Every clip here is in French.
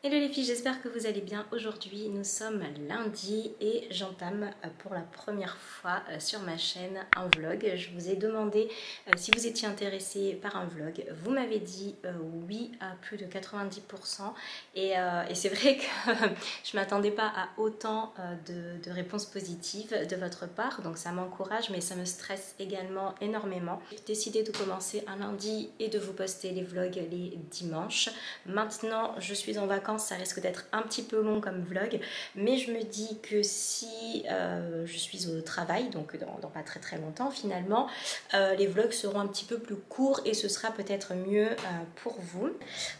Hello les filles, j'espère que vous allez bien. Aujourd'hui nous sommes lundi et j'entame pour la première fois sur ma chaîne un vlog. Je vous ai demandé si vous étiez intéressé par un vlog. Vous m'avez dit oui à plus de 90% et c'est vrai que je ne m'attendais pas à autant de réponses positives de votre part. Donc ça m'encourage mais ça me stresse également énormément. J'ai décidé de commencer un lundi et de vous poster les vlogs les dimanches. Maintenant je suis en vacances. Ça risque d'être un petit peu long comme vlog, mais je me dis que si je suis au travail, donc dans pas très longtemps finalement, les vlogs seront un petit peu plus courts et ce sera peut-être mieux pour vous.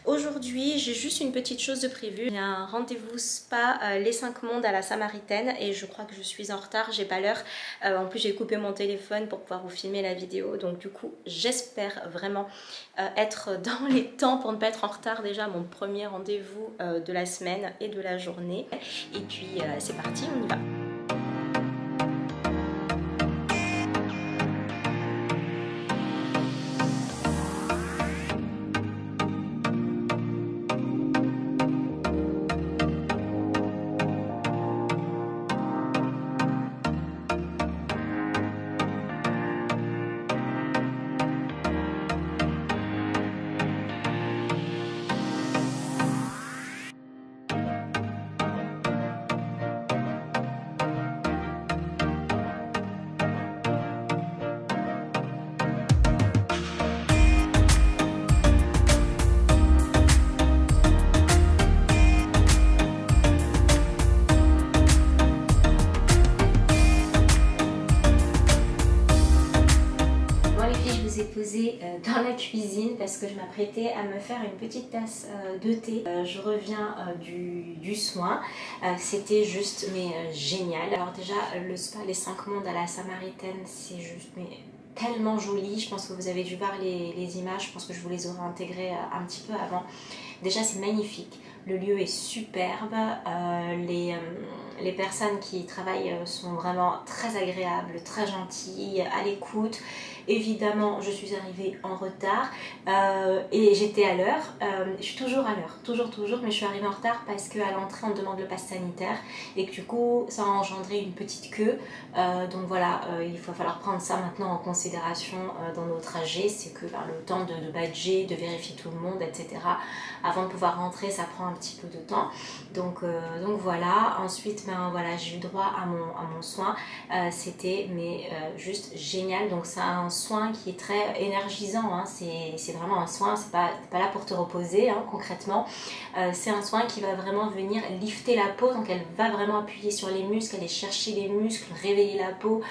Aujourd'hui, j'ai juste une petite chose de prévue. J'ai un rendez-vous spa les 5 mondes à la Samaritaine et je crois que je suis en retard, j'ai pas l'heure. En plus, j'ai coupé mon téléphone pour pouvoir vous filmer la vidéo, donc du coup, j'espère vraiment être dans les temps pour ne pas être en retard déjà à mon premier rendez-vous de la semaine et de la journée. Et puis c'est parti, on y va. Posé dans la cuisine parce que je m'apprêtais à me faire une petite tasse de thé. Je reviens du soin. C'était juste génial. Alors déjà le spa les 5 mondes à la Samaritaine, c'est juste tellement joli. Je pense que vous avez dû voir les images. Je pense que je vous les aurais intégrées un petit peu avant. Déjà c'est magnifique. Le lieu est superbe. Les personnes qui y travaillent sont vraiment très agréables, très gentilles, à l'écoute. Évidemment, je suis arrivée en retard et j'étais à l'heure. Je suis toujours à l'heure, toujours, mais je suis arrivée en retard parce qu'à l'entrée, on demande le pass sanitaire et que du coup, ça a engendré une petite queue. Donc voilà, il va falloir prendre ça maintenant en considération dans nos trajets. C'est que le temps de badger, de vérifier tout le monde, etc. Avant de pouvoir rentrer, ça prend un petit peu de temps. Donc voilà. Ensuite, voilà, j'ai eu droit à mon soin. C'était juste génial. Donc c'est un soin qui est très énergisant, hein. C'est vraiment un soin, c'est pas là pour te reposer, hein, concrètement. C'est un soin qui va vraiment venir lifter la peau, donc elle va vraiment appuyer sur les muscles, aller chercher les muscles, réveiller la peau,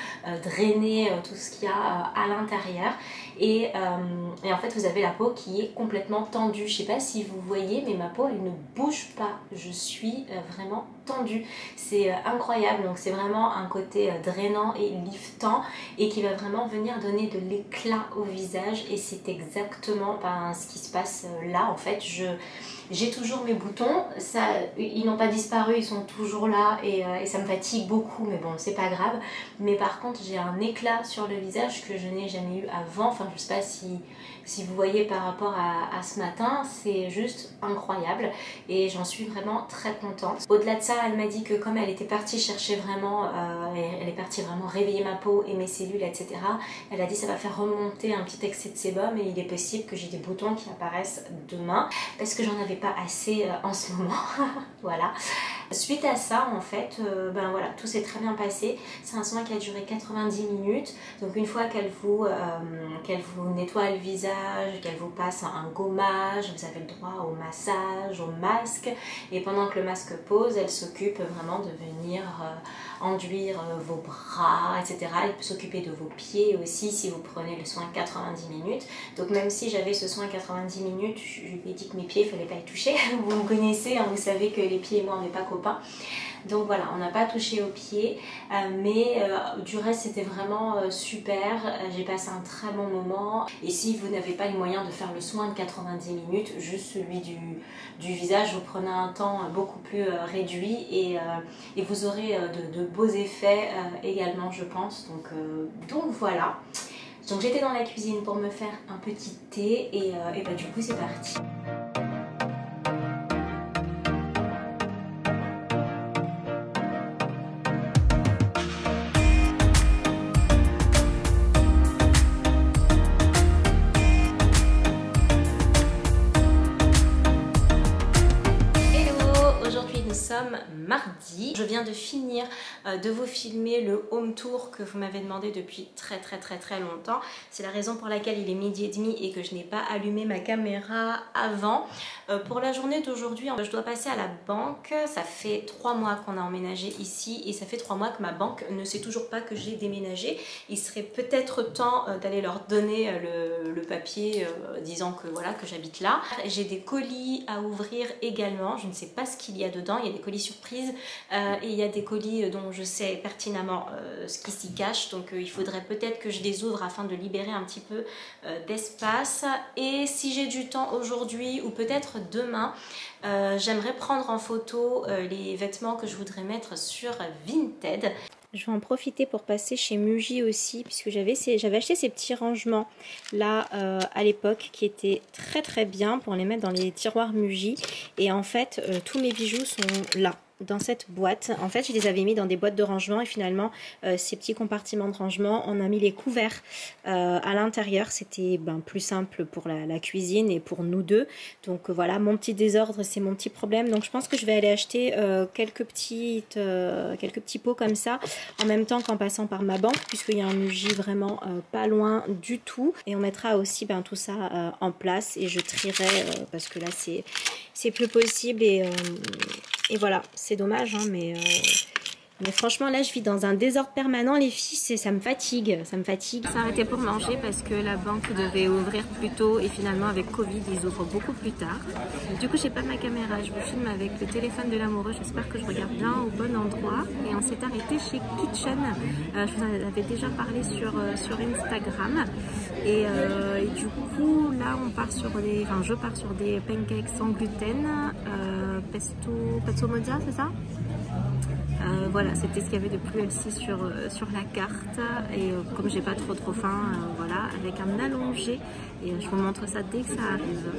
drainer tout ce qu'il y a à l'intérieur. Et en fait vous avez la peau qui est complètement tendue. Je sais pas si vous voyez, mais ma peau elle ne bouge pas, je suis vraiment tendue, c'est incroyable. Donc c'est vraiment un côté drainant et liftant et qui va vraiment venir donner de l'éclat au visage et c'est exactement ce qui se passe là. En fait j'ai toujours mes boutons, ils n'ont pas disparu, ils sont toujours là et ça me fatigue beaucoup, mais bon, c'est pas grave. Mais par contre, j'ai un éclat sur le visage que je n'ai jamais eu avant. Enfin, je sais pas si vous voyez par rapport à ce matin, c'est juste incroyable et j'en suis vraiment très contente. Au-delà de ça, elle m'a dit que comme elle était partie chercher vraiment, elle est partie vraiment réveiller ma peau et mes cellules, etc. Elle a dit ça va faire remonter un petit excès de sébum et il est possible que j'ai des boutons qui apparaissent demain parce que j'en avais pas assez en ce moment. Voilà. Suite à ça, en fait, voilà, tout s'est très bien passé. C'est un soin qui a duré 90 minutes. Donc une fois qu'elle vous nettoie le visage, qu'elle vous passe un gommage, vous avez le droit au massage, au masque. Et pendant que le masque pose, elle s'occupe vraiment de venir enduire vos bras, etc. Elle peut s'occuper de vos pieds aussi si vous prenez le soin 90 minutes. Donc même si j'avais ce soin 90 minutes, je lui ai dit que mes pieds, il ne fallait pas y toucher. Vous me connaissez, hein, vous savez que les pieds et moi, on n'est pas copains. Donc voilà, on n'a pas touché aux pieds, mais du reste c'était vraiment super. J'ai passé un très bon moment. Et si vous n'avez pas les moyens de faire le soin de 90 minutes, juste celui du visage, vous prenez un temps beaucoup plus réduit et vous aurez de beaux effets également, je pense. Donc voilà. Donc j'étais dans la cuisine pour me faire un petit thé et du coup c'est parti. mardi. Je viens de finir de vous filmer le home tour que vous m'avez demandé depuis très longtemps. C'est la raison pour laquelle il est 12h30 et que je n'ai pas allumé ma caméra avant. Pour la journée d'aujourd'hui, je dois passer à la banque. Ça fait 3 mois qu'on a emménagé ici et ça fait 3 mois que ma banque ne sait toujours pas que j'ai déménagé. Il serait peut-être temps d'aller leur donner le papier disant que voilà que j'habite là. J'ai des colis à ouvrir également. Je ne sais pas ce qu'il y a dedans. Il y a des colis surprises et il y a des colis dont je sais pertinemment ce qui s'y cache. Donc il faudrait peut-être que je les ouvre afin de libérer un petit peu d'espace. Et si j'ai du temps aujourd'hui ou peut-être demain, j'aimerais prendre en photo les vêtements que je voudrais mettre sur Vinted. Je vais en profiter pour passer chez Muji aussi, puisque j'avais acheté ces petits rangements là à l'époque qui étaient très bien pour les mettre dans les tiroirs Muji. Et en fait, tous mes bijoux sont là, dans cette boîte. En fait, je les avais mis dans des boîtes de rangement et finalement, ces petits compartiments de rangement, on a mis les couverts à l'intérieur. C'était plus simple pour la cuisine et pour nous deux. Donc voilà, mon petit désordre, c'est mon petit problème. Donc je pense que je vais aller acheter quelques petits pots comme ça en même temps qu'en passant par ma banque, puisqu'il y a un Muji vraiment pas loin du tout. Et on mettra aussi tout ça en place et je trierai parce que là c'est plus possible et voilà, c'est dommage, hein, mais franchement, là, je vis dans un désordre permanent, les filles, ça me fatigue, On s'est arrêté pour manger parce que la banque devait ouvrir plus tôt et finalement, avec Covid, ils ouvrent beaucoup plus tard. Du coup, j'ai pas ma caméra, je vous filme avec le téléphone de l'amoureux. J'espère que je regarde bien au bon endroit. Et on s'est arrêté chez Kitchen. Je vous en avais déjà parlé sur Instagram. Et du coup, là, je pars sur des pancakes sans gluten, pesto mozza, c'est ça? Voilà, c'était ce qu'il y avait de plus healthy sur la carte. Et comme j'ai pas trop faim, voilà, avec un allongé. Et je vous montre ça dès que ça arrive.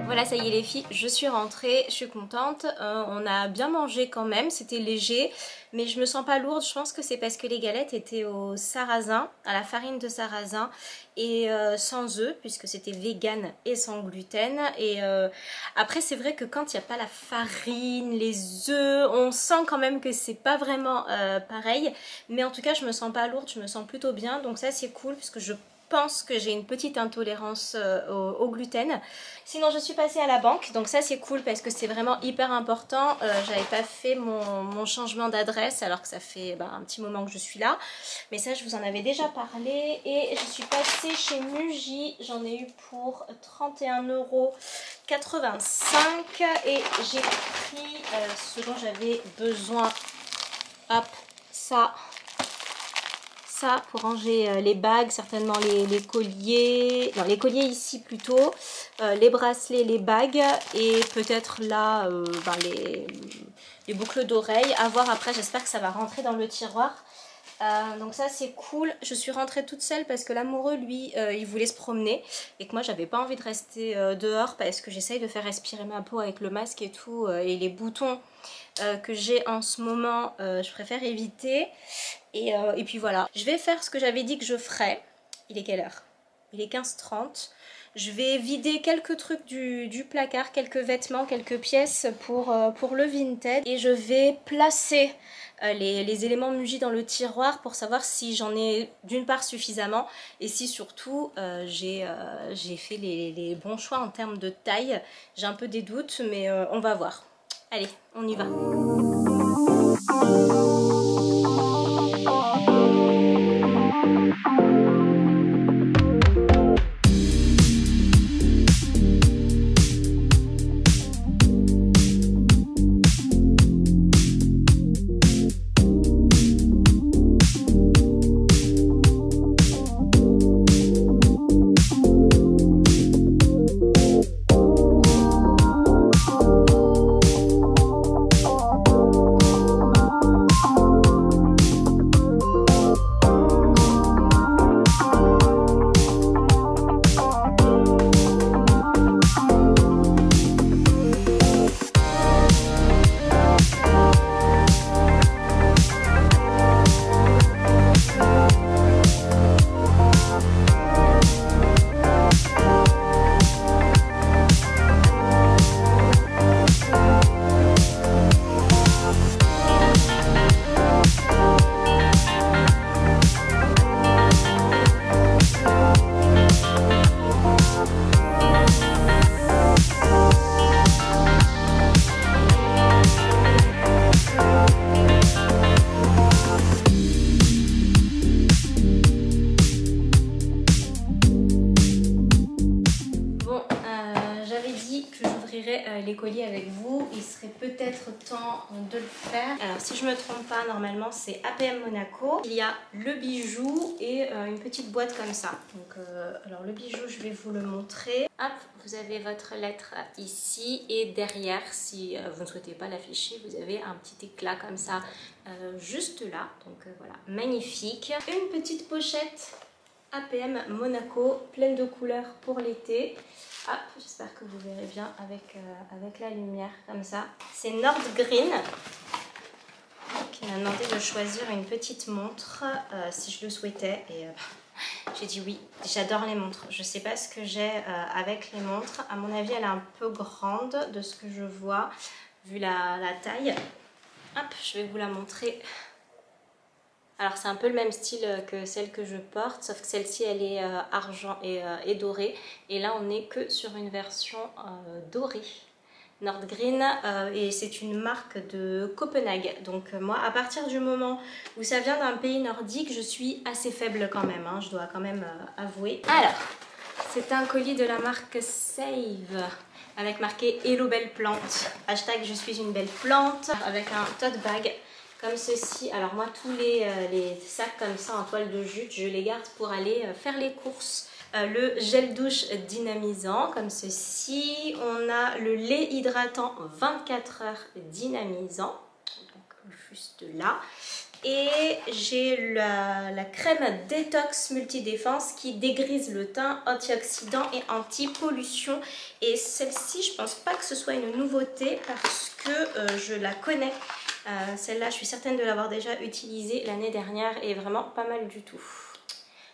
Voilà, ça y est les filles, je suis rentrée, je suis contente. On a bien mangé quand même, c'était léger, mais je me sens pas lourde. Je pense que c'est parce que les galettes étaient au sarrasin, à la farine de sarrasin et sans œufs, puisque c'était vegan et sans gluten. Et après, c'est vrai que quand il n'y a pas la farine, les œufs, on sent quand même que c'est pas vraiment pareil. Mais en tout cas, je me sens pas lourde, je me sens plutôt bien. Donc ça, c'est cool, puisque je pense que j'ai une petite intolérance au gluten. Sinon je suis passée à la banque, donc ça c'est cool parce que c'est vraiment hyper important. J'avais pas fait mon changement d'adresse alors que ça fait un petit moment que je suis là, mais ça je vous en avais déjà parlé. Et je suis passée chez Muji, j'en ai eu pour 31,85 € et j'ai pris ce dont j'avais besoin. Hop, ça pour ranger les bagues, certainement les colliers, non les colliers ici plutôt, les bracelets, les bagues et peut-être là les boucles d'oreilles, à voir après, j'espère que ça va rentrer dans le tiroir. Donc ça c'est cool. Je suis rentrée toute seule parce que l'amoureux lui il voulait se promener et que moi j'avais pas envie de rester dehors parce que j'essaye de faire respirer ma peau avec le masque et tout et les boutons que j'ai en ce moment je préfère éviter et puis voilà, je vais faire ce que j'avais dit que je ferais. Il est quelle heure? Il est 15h30. Je vais vider quelques trucs du placard, quelques vêtements, quelques pièces pour le Vinted et je vais placer les éléments Muji dans le tiroir pour savoir si j'en ai d'une part suffisamment et si surtout j'ai fait les bons choix en termes de taille. J'ai un peu des doutes mais on va voir. Allez, on y va. dit que j'ouvrirais les colis avec vous. Il serait peut-être temps de le faire. Alors si je me trompe pas, normalement c'est APM Monaco. Il y a le bijou et une petite boîte comme ça. Donc alors le bijou, je vais vous le montrer. Hop, vous avez votre lettre ici et derrière, si vous ne souhaitez pas l'afficher, vous avez un petit éclat comme ça juste là. Donc voilà, magnifique. Une petite pochette APM Monaco, pleine de couleurs pour l'été. Hop, j'espère que vous verrez bien avec la lumière comme ça. C'est Nordgreen qui m'a demandé de choisir une petite montre si je le souhaitais. Et j'ai dit oui, j'adore les montres. Je ne sais pas ce que j'ai avec les montres. À mon avis, elle est un peu grande de ce que je vois, vu la taille. Hop, je vais vous la montrer. Alors c'est un peu le même style que celle que je porte, sauf que celle-ci elle est argent et dorée. Et là on n'est que sur une version dorée. Nordgreen et c'est une marque de Copenhague. Donc moi à partir du moment où ça vient d'un pays nordique, je suis assez faible quand même, hein, je dois quand même avouer. Alors, c'est un colis de la marque Save avec marqué Hello belle plante, hashtag je suis une belle plante, avec un tote bag comme ceci. Alors moi tous les sacs comme ça en toile de jute, je les garde pour aller faire les courses. Le gel douche dynamisant comme ceci. On a le lait hydratant 24 heures dynamisant, donc juste là. Et j'ai la crème détox multidéfense qui dégrise le teint, antioxydant et anti-pollution. Et celle-ci, je pense pas que ce soit une nouveauté parce que je la connais. Celle-là, je suis certaine de l'avoir déjà utilisée l'année dernière et vraiment pas mal du tout.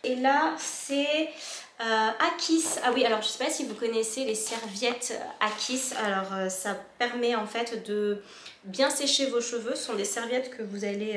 Et là, c'est Akis. Ah oui, alors je sais pas si vous connaissez les serviettes Akis. Alors ça permet en fait de bien sécher vos cheveux. Ce sont des serviettes que vous allez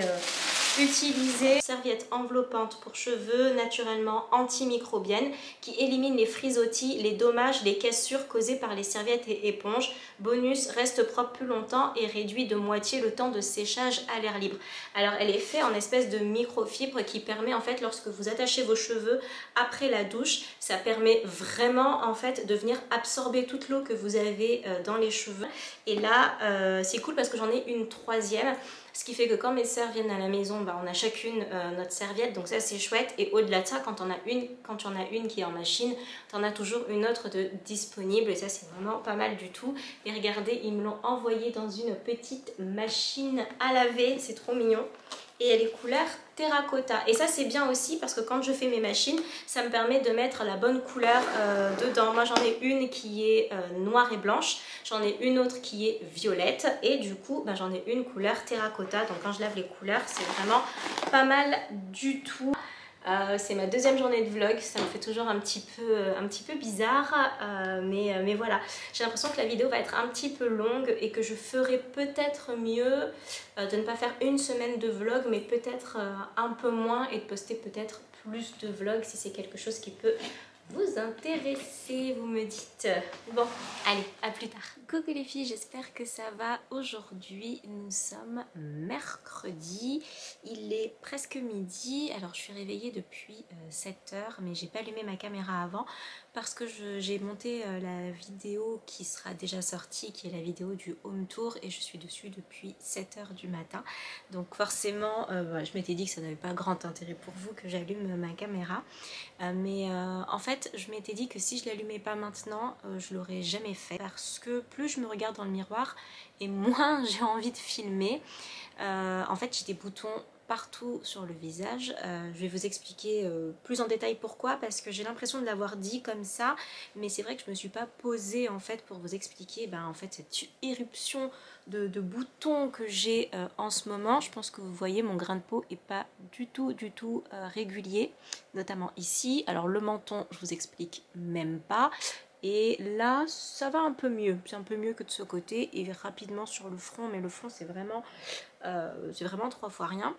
utiliser. Serviettes enveloppantes pour cheveux, naturellement antimicrobiennes, qui éliminent les frisottis, les dommages, les cassures causées par les serviettes et éponges. Bonus, reste propre plus longtemps et réduit de moitié le temps de séchage à l'air libre. Alors elle est faite en espèce de microfibre qui permet en fait lorsque vous attachez vos cheveux après la douche, ça permet vraiment en fait de venir absorber toute l'eau que vous avez dans les cheveux. Et là c'est cool parce que j'en ai une troisième. Ce qui fait que quand mes sœurs viennent à la maison, bah, on a chacune notre serviette, donc ça c'est chouette. Et au-delà de ça, quand tu en as une qui est en machine, tu en as toujours une autre de disponible. Et ça c'est vraiment pas mal du tout. Et regardez, ils me l'ont envoyé dans une petite machine à laver, c'est trop mignon. Et elle est couleur terracotta. Et ça c'est bien aussi parce que quand je fais mes machines, ça me permet de mettre la bonne couleur dedans. Moi j'en ai une qui est noire et blanche, j'en ai une autre qui est violette et du coup bah, j'en ai une couleur terracotta. Donc quand je lave les couleurs, c'est vraiment pas mal du tout. C'est ma deuxième journée de vlog, ça me fait toujours un petit peu bizarre, mais voilà. J'ai l'impression que la vidéo va être un petit peu longue et que je ferai peut-être mieux de ne pas faire une semaine de vlog, mais peut-être un peu moins et de poster peut-être plus de vlogs si c'est quelque chose qui peut vous intéresser, vous me dites. Bon, allez, à plus tard. Coucou les filles, j'espère que ça va. Aujourd'hui, nous sommes mercredi. Il est presque midi. Alors, je suis réveillée depuis 7 heures, mais j'ai pas allumé ma caméra avant parce que j'ai monté la vidéo qui sera déjà sortie, qui est la vidéo du home tour, et je suis dessus depuis 7 heures du matin. Donc forcément, je m'étais dit que ça n'avait pas grand intérêt pour vous que j'allume ma caméra. Mais en fait, je m'étais dit que si je l'allumais pas maintenant, je l'aurais jamais fait. Parce que plus je me regarde dans le miroir et moins j'ai envie de filmer. En fait, j'ai des boutons partout sur le visage. Je vais vous expliquer plus en détail pourquoi, parce que j'ai l'impression de l'avoir dit comme ça, mais c'est vrai que je me suis pas posée en fait pour vous expliquer en fait cette éruption de boutons que j'ai en ce moment. Je pense que vous voyez, mon grain de peau est pas du tout régulier, notamment ici. Alors le menton, je vous explique même pas. Et là, ça va un peu mieux. C'est un peu mieux que de ce côté. Et rapidement sur le front, mais le front c'est vraiment 3 fois rien.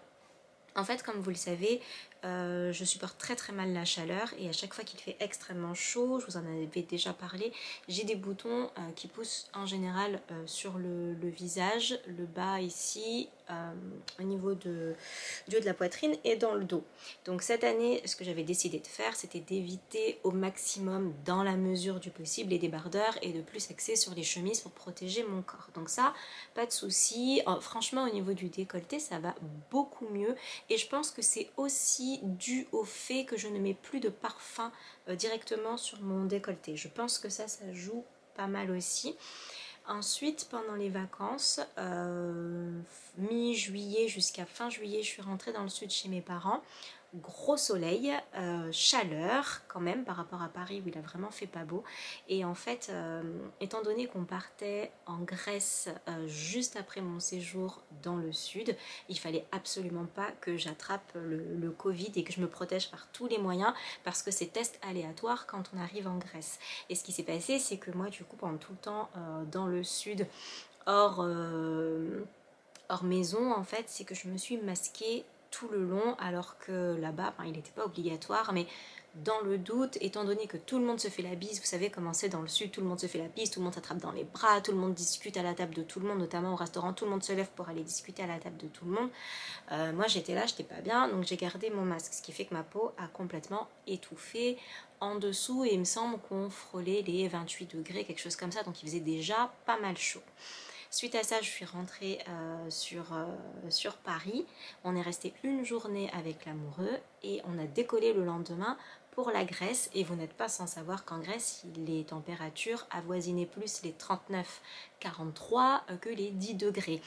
En fait, comme vous le savez, je supporte très très mal la chaleur et à chaque fois qu'il fait extrêmement chaud, je vous en avais déjà parlé, j'ai des boutons qui poussent en général sur le visage, le bas ici, au niveau du haut de la poitrine et dans le dos. Donc cette année, ce que j'avais décidé de faire, c'était d'éviter au maximum, dans la mesure du possible, les débardeurs et de plus axer sur les chemises pour protéger mon corps. Donc ça, pas de souci. Franchement, au niveau du décolleté, ça va beaucoup mieux et je pense que c'est aussi dû au fait que je ne mets plus de parfum directement sur mon décolleté. Je pense que ça joue pas mal aussi. Ensuite, pendant les vacances, mi-juillet jusqu'à fin juillet, je suis rentrée dans le sud chez mes parents. Gros soleil, chaleur quand même par rapport à Paris où il a vraiment fait pas beau. Et en fait, étant donné qu'on partait en Grèce juste après mon séjour dans le sud, il fallait absolument pas que j'attrape le Covid et que je me protège par tous les moyens parce que c'est test aléatoire quand on arrive en Grèce. Et ce qui s'est passé, c'est que moi du coup pendant tout le temps dans le sud, hors maison en fait, c'est que je me suis masquée tout le long alors que là-bas, il n'était pas obligatoire, mais dans le doute, étant donné que tout le monde se fait la bise, vous savez comment c'est dans le sud, tout le monde se fait la bise, tout le monde s'attrape dans les bras, tout le monde discute à la table de tout le monde, notamment au restaurant, tout le monde se lève pour aller discuter à la table de tout le monde. Moi j'étais là, j'étais pas bien, donc j'ai gardé mon masque, ce qui fait que ma peau a complètement étouffé en dessous et il me semble qu'on frôlait les 28 degrés, quelque chose comme ça, donc il faisait déjà pas mal chaud. Suite à ça, je suis rentrée sur Paris. On est resté une journée avec l'amoureux et on a décollé le lendemain pour la Grèce. Et vous n'êtes pas sans savoir qu'en Grèce, les températures avoisinaient plus les 39-43 que les 10 degrés.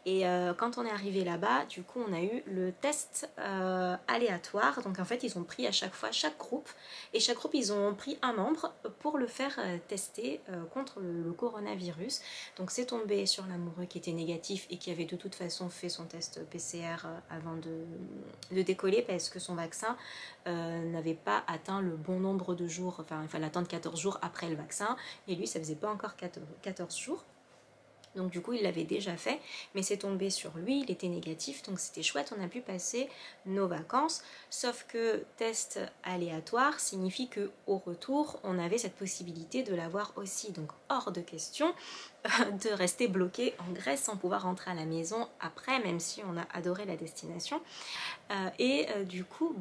Et quand on est arrivé là-bas, du coup, on a eu le test aléatoire. Donc en fait, ils ont pris à chaque fois chaque groupe. Et chaque groupe, ils ont pris un membre pour le faire tester contre le coronavirus. Donc c'est tombé sur l'amoureux qui était négatif et qui avait de toute façon fait son test PCR avant de décoller parce que son vaccin n'avait pas atteint le bon nombre de jours. Enfin, il fallait attendre 14 jours après le vaccin. Et lui, ça faisait pas encore 14 jours. Donc du coup il l'avait déjà fait, mais c'est tombé sur lui, il était négatif, donc c'était chouette, on a pu passer nos vacances, sauf que test aléatoire signifie que au retour on avait cette possibilité de l'avoir aussi, donc hors de question de rester bloqué en Grèce sans pouvoir rentrer à la maison après, même si on a adoré la destination. Du coup,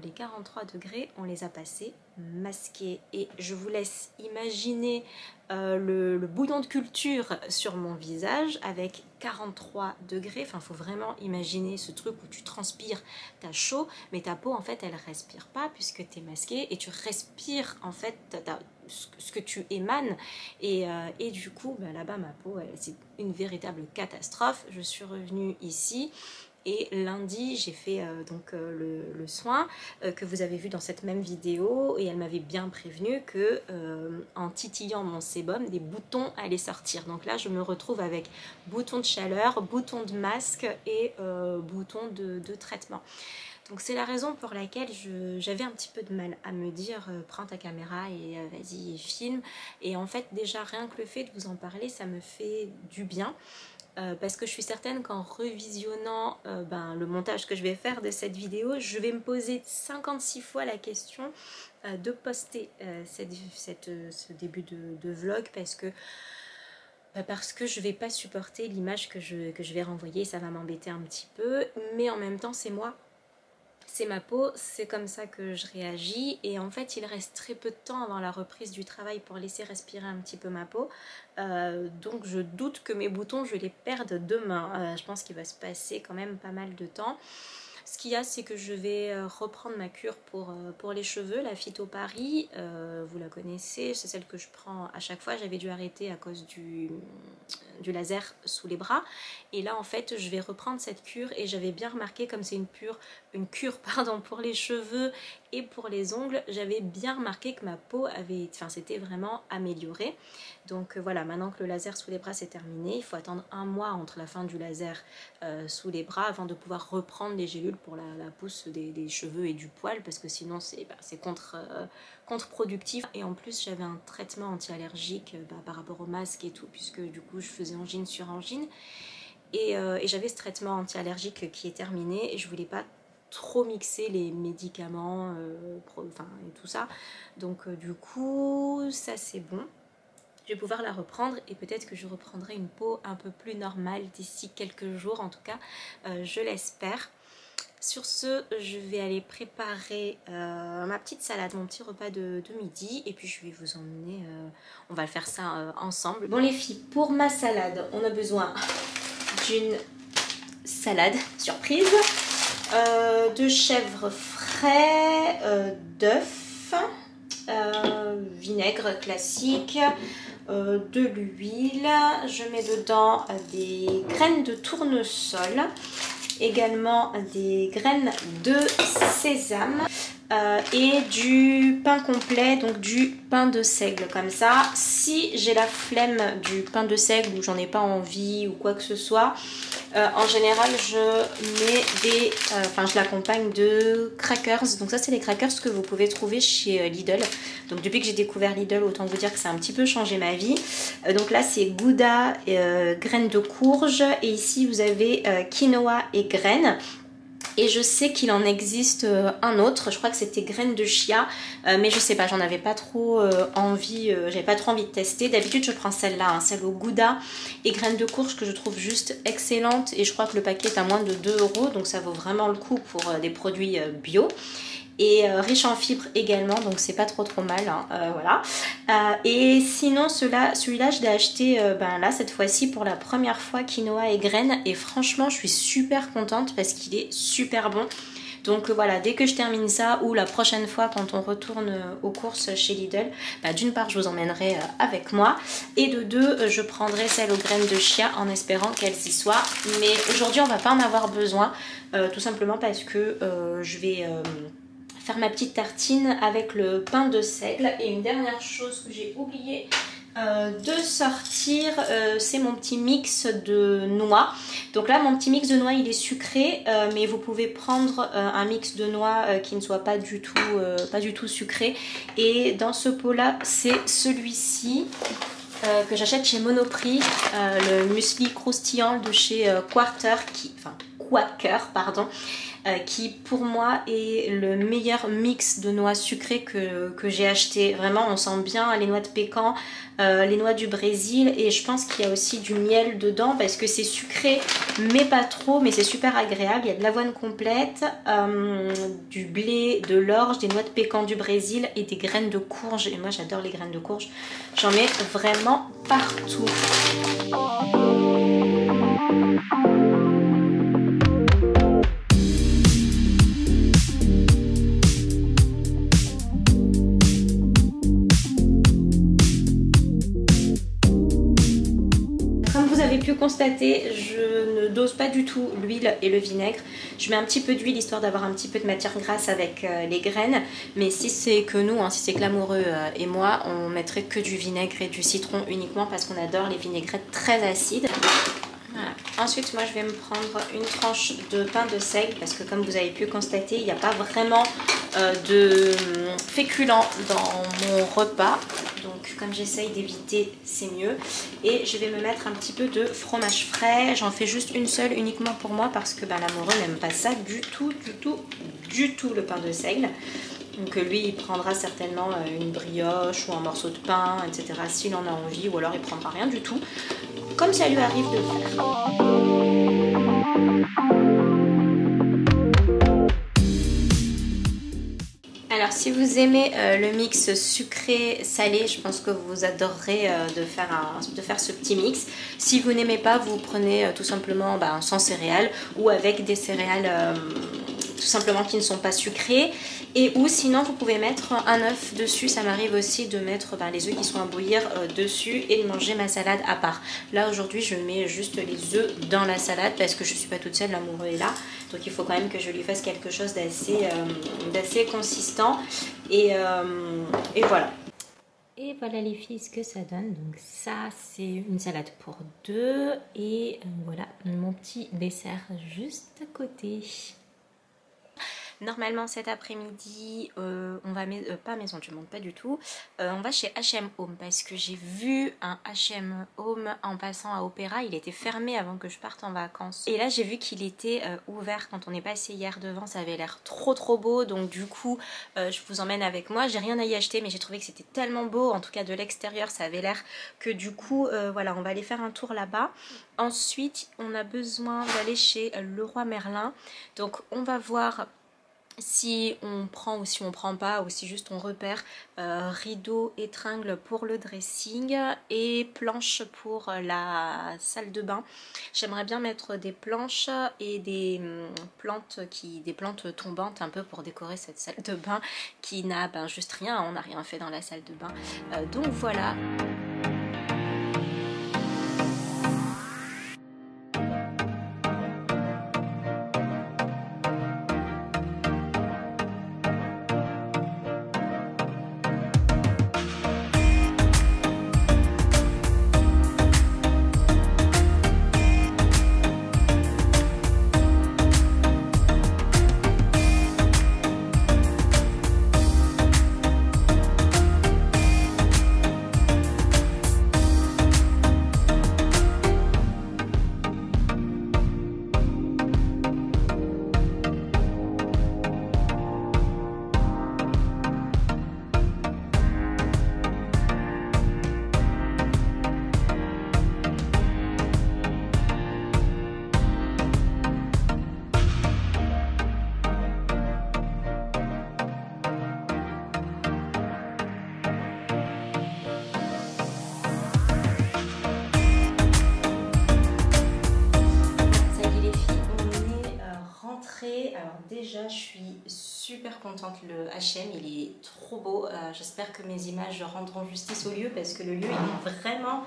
les 43 degrés, on les a passés masqués. Et je vous laisse imaginer le bouillon de culture sur mon visage avec 43 degrés. Enfin, il faut vraiment imaginer ce truc où tu transpires, t'as chaud, mais ta peau, en fait, elle respire pas puisque t'es masqué et tu respires, en fait, ce que tu émanes. Et du coup, là-bas, ma peau, c'est une véritable catastrophe. Je suis revenue ici. Et lundi, j'ai fait le soin que vous avez vu dans cette même vidéo et elle m'avait bien prévenu que en titillant mon sébum, des boutons allaient sortir. Donc là, je me retrouve avec boutons de chaleur, boutons de masque et boutons de traitement. Donc c'est la raison pour laquelle j'avais un petit peu de mal à me dire prends ta caméra et vas-y filme. Et en fait déjà rien que le fait de vous en parler, ça me fait du bien. Parce que je suis certaine qu'en revisionnant le montage que je vais faire de cette vidéo, je vais me poser 56 fois la question de poster ce début de vlog parce que je vais pas supporter l'image que je vais renvoyer, ça va m'embêter un petit peu, mais en même temps c'est moi. C'est ma peau, c'est comme ça que je réagis et en fait il reste très peu de temps avant la reprise du travail pour laisser respirer un petit peu ma peau, donc je doute que mes boutons je les perde demain. Je pense qu'il va se passer quand même pas mal de temps. Ce qu'il y a, c'est que je vais reprendre ma cure pour les cheveux, la Phyto Paris, vous la connaissez, c'est celle que je prends à chaque fois. J'avais dû arrêter à cause du laser sous les bras et là en fait je vais reprendre cette cure et j'avais bien remarqué comme c'est une cure pour les cheveux et pour les ongles, j'avais bien remarqué que ma peau s'était vraiment améliorée. Donc voilà, maintenant que le laser sous les bras c'est terminé, il faut attendre un mois entre la fin du laser sous les bras avant de pouvoir reprendre les gélules pour la pousse des cheveux et du poil parce que sinon c'est contre-productif. Et en plus j'avais un traitement anti-allergique par rapport au masque et tout puisque du coup je faisais angine sur angine et j'avais ce traitement anti-allergique qui est terminé et je voulais pas trop mixer les médicaments et tout ça. Donc du coup ça c'est bon. Je vais pouvoir la reprendre et peut-être que je reprendrai une peau un peu plus normale d'ici quelques jours, en tout cas je l'espère. Sur ce, je vais aller préparer ma petite salade, mon petit repas de midi, et puis je vais vous emmener, on va faire ça ensemble. Bon les filles, pour ma salade, on a besoin d'une salade surprise, de chèvre frais, d'œufs, vinaigre classique, de l'huile, je mets dedans des graines de tournesol, également des graines de sésame et du pain complet, donc du pain de seigle comme ça. Si j'ai la flemme du pain de seigle ou j'en ai pas envie ou quoi que ce soit, en général je mets des, je l'accompagne de crackers. Donc ça c'est les crackers que vous pouvez trouver chez Lidl. Donc depuis que j'ai découvert Lidl, autant vous dire que ça a un petit peu changé ma vie. Donc là c'est gouda, graines de courge, et ici vous avez quinoa et graines. Et je sais qu'il en existe un autre, je crois que c'était graines de chia, mais je sais pas, j'en avais pas trop envie, j'avais pas trop envie de tester. D'habitude je prends celle-là, hein, celle au gouda et graines de courge, que je trouve juste excellente, et je crois que le paquet est à moins de 2 €, donc ça vaut vraiment le coup pour des produits bio. Et riche en fibres également, donc c'est pas trop mal, hein, voilà. Et sinon celui-là je l'ai acheté là cette fois-ci pour la première fois, quinoa et graines, et franchement je suis super contente parce qu'il est super bon. Donc voilà, dès que je termine ça, ou la prochaine fois quand on retourne aux courses chez Lidl, d'une part je vous emmènerai avec moi, et de deux je prendrai celle aux graines de chia en espérant qu'elles y soient. Mais aujourd'hui on va pas en avoir besoin, tout simplement parce que je vais faire ma petite tartine avec le pain de seigle. Et une dernière chose que j'ai oublié de sortir, c'est mon petit mix de noix. Donc là mon petit mix de noix il est sucré, mais vous pouvez prendre un mix de noix qui ne soit pas du tout sucré. Et dans ce pot là c'est celui-ci que j'achète chez Monoprix, le muesli croustillant de chez Quaker, qui pour moi est le meilleur mix de noix sucrées que j'ai acheté. Vraiment on sent bien les noix de pécan, les noix du Brésil, et je pense qu'il y a aussi du miel dedans parce que c'est sucré mais pas trop, mais c'est super agréable. Il y a de l'avoine complète, du blé, de l'orge, des noix de pécan du Brésil et des graines de courge, et moi j'adore les graines de courge, j'en mets vraiment partout. Pu constater, je ne dose pas du tout l'huile et le vinaigre. Je mets un petit peu d'huile histoire d'avoir un petit peu de matière grasse avec les graines, mais si c'est que nous, hein, si c'est que l'amoureux et moi, on mettrait que du vinaigre et du citron uniquement parce qu'on adore les vinaigrettes très acides. Voilà. Ensuite moi je vais me prendre une tranche de pain de seigle parce que comme vous avez pu constater, il n'y a pas vraiment de féculents dans mon repas, donc comme j'essaye d'éviter c'est mieux. Et je vais me mettre un petit peu de fromage frais, j'en fais juste une seule uniquement pour moi parce que l'amoureux n'aime pas ça du tout le pain de seigle. Donc lui il prendra certainement une brioche ou un morceau de pain, etc. s'il en a envie, ou alors il prendra rien du tout, comme ça lui arrive de le faire. Alors si vous aimez le mix sucré-salé, je pense que vous adorerez de faire ce petit mix. Si vous n'aimez pas, vous prenez tout simplement sans céréales ou avec des céréales tout simplement qui ne sont pas sucrées, et ou sinon vous pouvez mettre un œuf dessus. Ça m'arrive aussi de mettre les œufs qui sont à bouillir dessus et de manger ma salade à part. Là aujourd'hui je mets juste les œufs dans la salade parce que je suis pas toute seule, l'amoureux est là, donc il faut quand même que je lui fasse quelque chose d'assez consistant, et voilà. Et voilà les filles ce que ça donne. Donc ça c'est une salade pour deux, et voilà mon petit dessert juste à côté. Normalement cet après-midi on va pas Maison du Monde, pas du tout, on va chez H&M Home parce que j'ai vu un H&M Home en passant à Opéra. Il était fermé avant que je parte en vacances et là j'ai vu qu'il était ouvert quand on est passé hier devant. Ça avait l'air trop beau, donc du coup je vous emmène avec moi. J'ai rien à y acheter mais j'ai trouvé que c'était tellement beau, en tout cas de l'extérieur ça avait l'air que du coup voilà, on va aller faire un tour là-bas. Ensuite on a besoin d'aller chez Leroy Merlin, donc on va voir si on prend ou si on prend pas, ou si juste on repère rideaux, étringles pour le dressing et planches pour la salle de bain. J'aimerais bien mettre des planches et des plantes tombantes un peu pour décorer cette salle de bain qui n'a juste rien, on n'a rien fait dans la salle de bain. Donc voilà. Alors déjà je suis super contente, le H&M il est trop beau, j'espère que mes images rendront justice au lieu parce que le lieu il est vraiment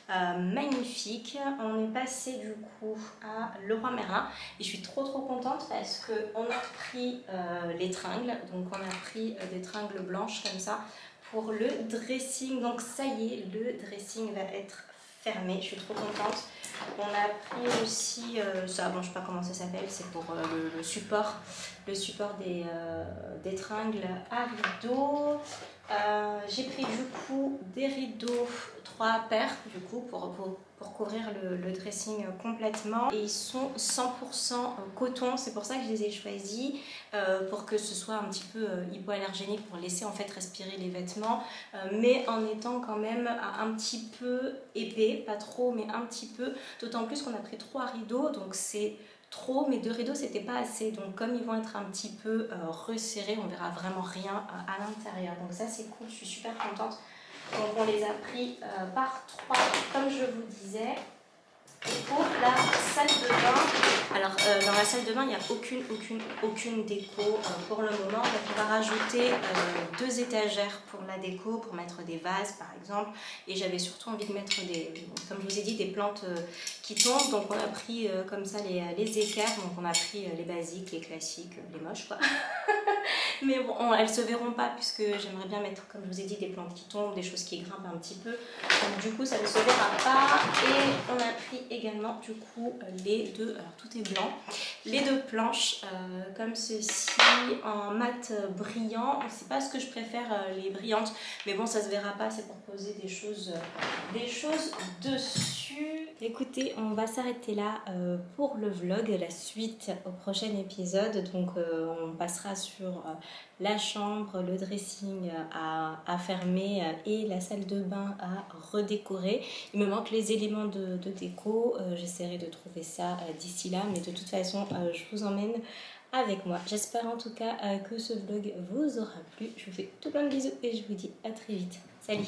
magnifique. On est passé du coup à Leroy Merlin et je suis trop contente parce qu'on a pris l'étringle, donc on a pris des tringles blanches comme ça pour le dressing, donc ça y est, le dressing va être fermé, je suis trop contente. On a pris aussi ça, bon je sais pas comment ça s'appelle, c'est pour le support des tringles à rideaux. J'ai pris du coup des rideaux, 3 paires du coup pour couvrir le dressing complètement, et ils sont 100% coton, c'est pour ça que je les ai choisis, pour que ce soit un petit peu hypoallergénique, pour laisser en fait respirer les vêtements, mais en étant quand même un petit peu épais, pas trop mais un petit peu, d'autant plus qu'on a pris 3 rideaux donc c'est trop, mais 2 rideaux c'était pas assez, donc comme ils vont être un petit peu resserrés, on verra vraiment rien à l'intérieur, donc ça c'est cool, je suis super contente. Donc on les a pris par 3 comme je vous disais. Et pour la salle de bain, alors dans la salle de bain il n'y a aucune déco pour le moment, donc on va rajouter 2 étagères pour la déco, pour mettre des vases par exemple, et j'avais surtout envie de mettre comme je vous ai dit, des plantes qui tombent, donc on a pris comme ça les équerres, donc on a pris les basiques, les classiques, les moches quoi. Mais bon, elles se verront pas puisque j'aimerais bien mettre, comme je vous ai dit, des plantes qui tombent, des choses qui grimpent un petit peu. Donc du coup, ça ne se verra pas. Et on a pris également du coup les 2, alors tout est blanc, les 2 planches comme ceci en mat brillant. C'est pas ce que je préfère, les brillantes, mais bon, ça se verra pas. C'est pour poser des choses dessus. Écoutez, on va s'arrêter là pour le vlog, la suite au prochain épisode. Donc on passera sur la chambre, le dressing à fermer et la salle de bain à redécorer. Il me manque les éléments de déco, j'essaierai de trouver ça d'ici là, mais de toute façon je vous emmène avec moi. J'espère en tout cas que ce vlog vous aura plu. Je vous fais tout plein de bisous et je vous dis à très vite. Salut!